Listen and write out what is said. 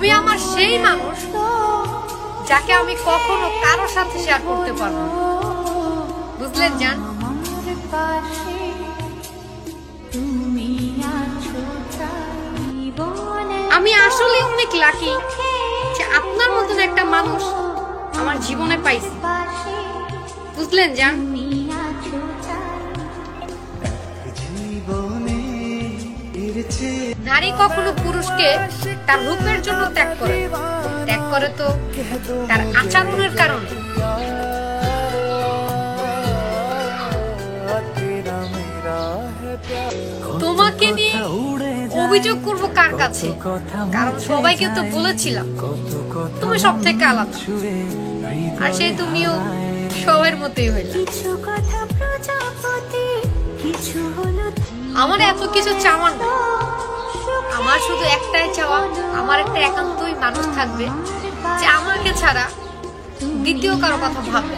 তুমি আমার সেই মানুষ যাকে আমি কখনো কারোর সাথে শেয়ার করতে পারবো না। বুঝলেন জান? আমি আসলে অনেক লাকি যে আপনার মতন একটা মানুষ আমার জীবনে পাইছি। বুঝলেন জান? নারী কখনো পুরুষকে তার রূপের জন্য ত্যাগ করে তো তার আচরণের কারণে। তোমাকে নিয়ে অভিযোগ করবো কার কাছে? কারণ সবাইকে তো বলেছিলাম তুমি সব থেকে আলাদা, আর সেই তুমিও সবার মতোই হইলে। আমার এত কিছু চাওয়ার না, আমার শুধু একটাই চাওয়া, আমার একটা একান্তই মানুষ থাকবে যে আমাকে ছাড়া দ্বিতীয় কারো কথা ভাববে।